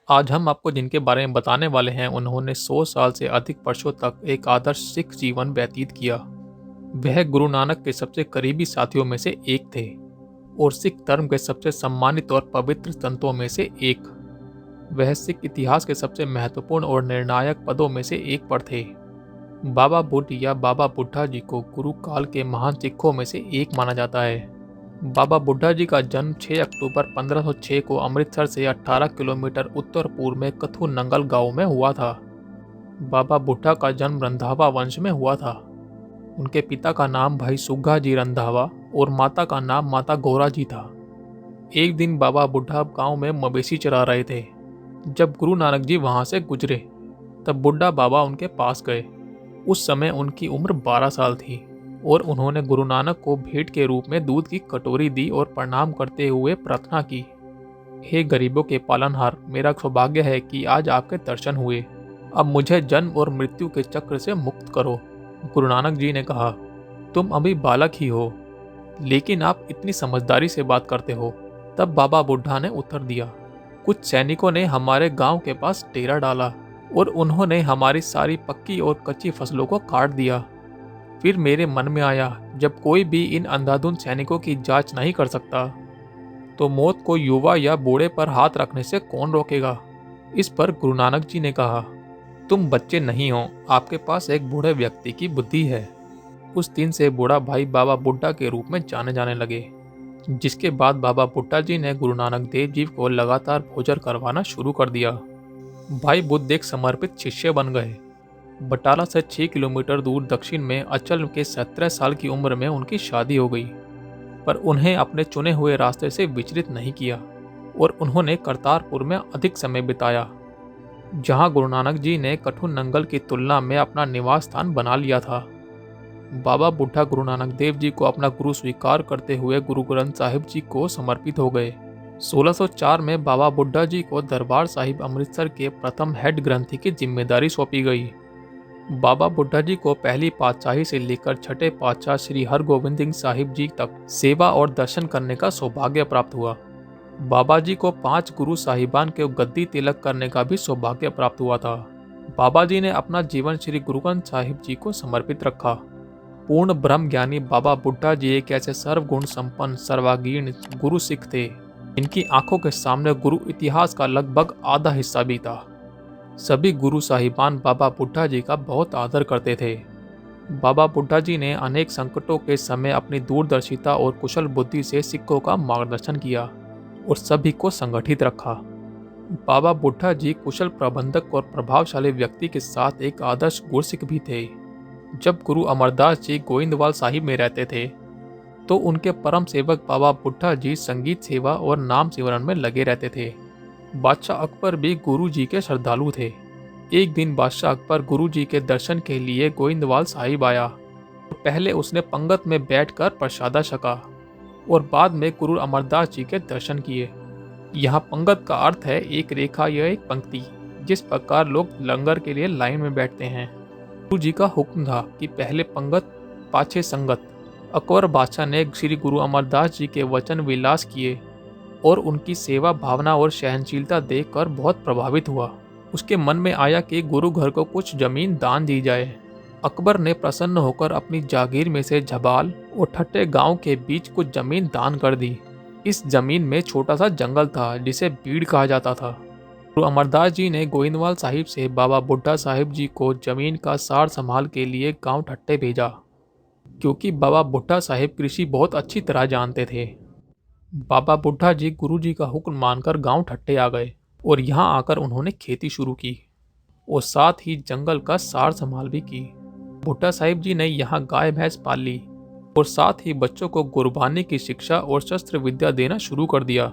आज हम आपको जिनके बारे में बताने वाले हैं उन्होंने 100 साल से अधिक वर्षों तक एक आदर्श सिख जीवन व्यतीत किया। वह गुरु नानक के सबसे करीबी साथियों में से एक थे और सिख धर्म के सबसे सम्मानित और पवित्र संतों में से एक। वह सिख इतिहास के सबसे महत्वपूर्ण और निर्णायक पदों में से एक पर थे। बाबा बुद्ध या बाबा बुड्ढा जी को गुरु काल के महान सिखों में से एक माना जाता है। बाबा बुड्ढा जी का जन्म 6 अक्टूबर 1506 को अमृतसर से 18 किलोमीटर उत्तर पूर्व में कथू नंगल गांव में हुआ था। बाबा बुड्ढा का जन्म रंधावा वंश में हुआ था। उनके पिता का नाम भाई सुग्गा जी रंधावा और माता का नाम माता गौरा जी था। एक दिन बाबा बुड्ढा गांव में मवेशी चरा रहे थे। जब गुरु नानक जी वहां से गुजरे तब बुड्ढा बाबा उनके पास गए। उस समय उनकी उम्र 12 साल थी और उन्होंने गुरु नानक को भेंट के रूप में दूध की कटोरी दी और प्रणाम करते हुए प्रार्थना की, हे गरीबों के पालनहार, मेरा सौभाग्य है कि आज आपके दर्शन हुए। अब मुझे जन्म और मृत्यु के चक्र से मुक्त करो। गुरु नानक जी ने कहा, तुम अभी बालक ही हो, लेकिन आप इतनी समझदारी से बात करते हो। तब बाबा बुड्ढा ने उत्तर दिया, कुछ सैनिकों ने हमारे गांव के पास डेरा डाला और उन्होंने हमारी सारी पक्की और कच्ची फसलों को काट दिया। फिर मेरे मन में आया, जब कोई भी इन अंधाधुंध सैनिकों की जांच नहीं कर सकता तो मौत को युवा या बूढ़े पर हाथ रखने से कौन रोकेगा। इस पर गुरु नानक जी ने कहा, तुम बच्चे नहीं हो, आपके पास एक बूढ़े व्यक्ति की बुद्धि है। उस दिन से बूढ़ा भाई बाबा बुड्ढा के रूप में जाने जाने लगे, जिसके बाद बाबा बुड्ढा जी ने गुरु नानक देव जी को लगातार भोजन करवाना शुरू कर दिया। भाई बुद्ध एक समर्पित शिष्य बन गए। बटाला से 6 किलोमीटर दूर दक्षिण में अचल के 17 साल की उम्र में उनकी शादी हो गई, पर उन्हें अपने चुने हुए रास्ते से विचलित नहीं किया और उन्होंने करतारपुर में अधिक समय बिताया, जहां गुरु नानक जी ने कठु नंगल की तुलना में अपना निवास स्थान बना लिया था। बाबा बुड्ढा गुरु नानक देव जी को अपना गुरु स्वीकार करते हुए गुरु ग्रंथ साहिब जी को समर्पित हो गए। 1604 में बाबा बुड्ढा जी को दरबार साहिब अमृतसर के प्रथम हेड ग्रंथी की जिम्मेदारी सौंपी गई। बाबा बुड्ढा जी को पहली पातशाही से लेकर छठे पातशाह श्री हरगोविंद सिंह साहिब जी तक सेवा और दर्शन करने का सौभाग्य प्राप्त हुआ। बाबा जी को 5 गुरु साहिबान के गद्दी तिलक करने का भी सौभाग्य प्राप्त हुआ था। बाबा जी ने अपना जीवन श्री गुरु ग्रंथ साहिब जी को समर्पित रखा। पूर्ण ब्रह्म ज्ञानी बाबा बुड्ढा जी एक ऐसे सर्वगुण संपन्न सर्वागीण गुरु सिख थे, इनकी आंखों के सामने गुरु इतिहास का लगभग आधा हिस्सा भी था। सभी गुरु साहिबान बाबा बुड्ढा जी का बहुत आदर करते थे। बाबा बुड्ढा जी ने अनेक संकटों के समय अपनी दूरदर्शिता और कुशल बुद्धि से सिखों का मार्गदर्शन किया और सभी को संगठित रखा। बाबा बुड्ढा जी कुशल प्रबंधक और प्रभावशाली व्यक्ति के साथ एक आदर्श गुरसिख भी थे। जब गुरु अमरदास जी गोइंदवाल साहिब में रहते थे तो उनके परम सेवक बाबा बुड्ढा जी संगीत सेवा और नाम सिमरन में लगे रहते थे। बादशाह अकबर भी गुरु जी के श्रद्धालु थे। एक दिन बादशाह अकबर गुरु जी के दर्शन के लिए गोइंदवाल साहिब आया। पहले उसने पंगत में बैठकर प्रसादा छका और बाद में गुरु अमरदास जी के दर्शन किए। यहाँ पंगत का अर्थ है एक रेखा या एक पंक्ति, जिस प्रकार लोग लंगर के लिए लाइन में बैठते हैं। गुरु जी का हुक्म था कि पहले पंगत पाछे संगत। अकबर बादशाह ने श्री गुरु अमरदास जी के वचन विलास किए और उनकी सेवा भावना और सहनशीलता देखकर बहुत प्रभावित हुआ। उसके मन में आया कि गुरु घर को कुछ जमीन दान दी जाए। अकबर ने प्रसन्न होकर अपनी जागीर में से झबाल और ठट्टे गांव के बीच कुछ जमीन दान कर दी। इस जमीन में छोटा सा जंगल था जिसे बीड़ कहा जाता था। गुरु अमरदास जी ने गोइंदवाल साहिब से बाबा बुड्ढा साहिब जी को जमीन का सार संभाल के लिए गांव ठट्टे भेजा, क्योंकि बाबा बुड्ढा साहिब कृषि बहुत अच्छी तरह जानते थे। बाबा बुड्ढा जी गुरु जी का हुक्म मानकर गांव ठट्टे आ गए और यहाँ आकर उन्होंने खेती शुरू की और साथ ही जंगल का सार संभाल भी की। बुड्ढा साहिब जी ने यहाँ गाय भैंस पाल ली और साथ ही बच्चों को गुरबानी की शिक्षा और शस्त्र विद्या देना शुरू कर दिया।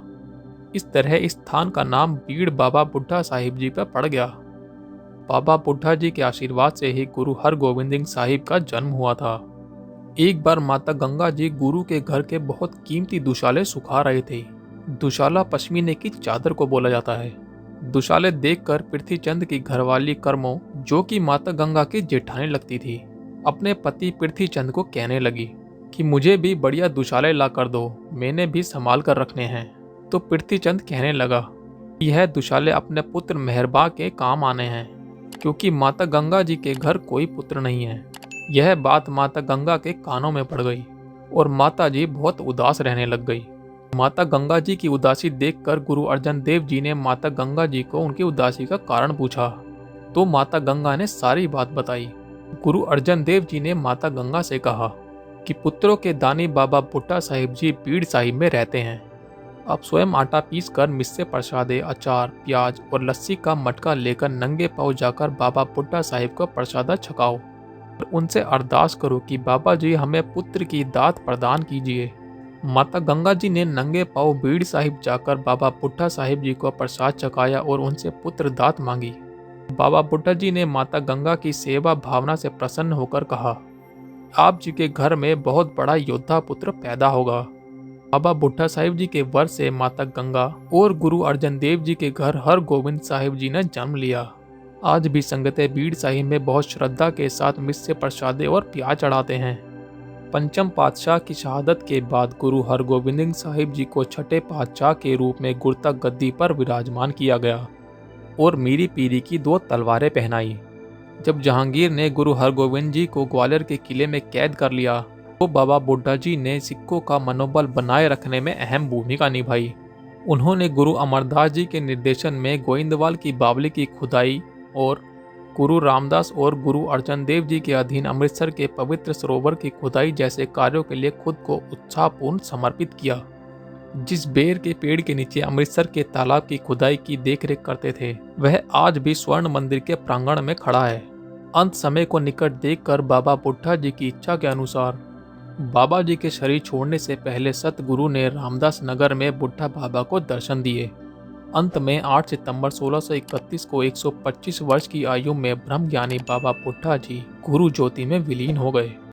इस तरह इस स्थान का नाम बीड़ बाबा बुड्ढा साहिब जी पर पड़ गया। बाबा बुड्ढा जी के आशीर्वाद से ही गुरु हरगोविंद सिंह साहिब का जन्म हुआ था। एक बार माता गंगा जी गुरु के घर के बहुत कीमती दुशाले सुखा रहे थे। दुशाला पश्मीने की चादर को बोला जाता है। दुशाले देखकर पृथ्वीचंद की घरवाली कर्मो, जो कि माता गंगा की जेठानी लगती थी, अपने पति पृथ्वीचंद को कहने लगी कि मुझे भी बढ़िया दुशाले ला कर दो, मैंने भी संभाल कर रखने हैं। तो पृथ्वीचंद कहने लगा, यह दुशाले अपने पुत्र मेहरबा के काम आने हैं, क्योंकि माता गंगा जी के घर कोई पुत्र नहीं है। यह बात माता गंगा के कानों में पड़ गई और माता जी बहुत उदास रहने लग गई। माता गंगा जी की उदासी देखकर गुरु अर्जन देव जी ने माता गंगा जी को उनकी उदासी का कारण पूछा, तो माता गंगा ने सारी बात बताई। गुरु अर्जन देव जी ने माता गंगा से कहा कि पुत्रों के दानी बाबा बुट्टा साहिब जी बीड़ साहिब में रहते हैं। आप स्वयं आटा पीस कर मिस्से प्रसादे, अचार, प्याज और लस्सी का मटका लेकर नंगे पांव जाकर बाबा बुट्टा साहिब को प्रसादा छकाओ और उनसे अरदास करो कि बाबा जी हमें पुत्र की दात प्रदान कीजिए। माता गंगा जी ने नंगे पांव बीड़ साहिब जाकर बाबा बुट्टा साहिब जी को प्रसाद चखाया और उनसे पुत्र दात मांगी। बाबा बुट्टा जी ने माता गंगा की सेवा भावना से प्रसन्न होकर कहा, आप जी के घर में बहुत बड़ा योद्धा पुत्र पैदा होगा। बाबा बुट्टा साहिब जी के वर से माता गंगा और गुरु अर्जन देव जी के घर हर गोविंद साहिब जी ने जन्म लिया। आज भी संगते बीड़ साहिब में बहुत श्रद्धा के साथ मिस्से प्रसादे और प्याज चढ़ाते हैं। पंचम पातशाह की शहादत के बाद गुरु हरगोविंद साहिब जी को छठे पातशाह के रूप में गुरता गद्दी पर विराजमान किया गया और मीरी पीरी की 2 तलवारें पहनाई। जब जहांगीर ने गुरु हरगोविंद जी को ग्वालियर के किले में कैद कर लिया तो बाबा बुड्ढा जी ने सिखों का मनोबल बनाए रखने में अहम भूमिका निभाई। उन्होंने गुरु अमरदास जी के निर्देशन में गोइंदवाल की बावली की खुदाई और गुरु रामदास और गुरु अर्जन देव जी के अधीन अमृतसर के पवित्र सरोवर की खुदाई जैसे कार्यों के लिए खुद को उत्साहपूर्ण समर्पित किया। जिस बेर के पेड़ के नीचे अमृतसर के तालाब की खुदाई की देखरेख करते थे, वह आज भी स्वर्ण मंदिर के प्रांगण में खड़ा है। अंत समय को निकट देखकर बाबा बुट्टा जी की इच्छा के अनुसार बाबा जी के शरीर छोड़ने से पहले सतगुरु ने रामदास नगर में बुट्टा बाबा को दर्शन दिए। अंत में 8 सितंबर 1631 को 125 वर्ष की आयु में ब्रह्मज्ञानी बाबा बुट्टा जी गुरु ज्योति में विलीन हो गए।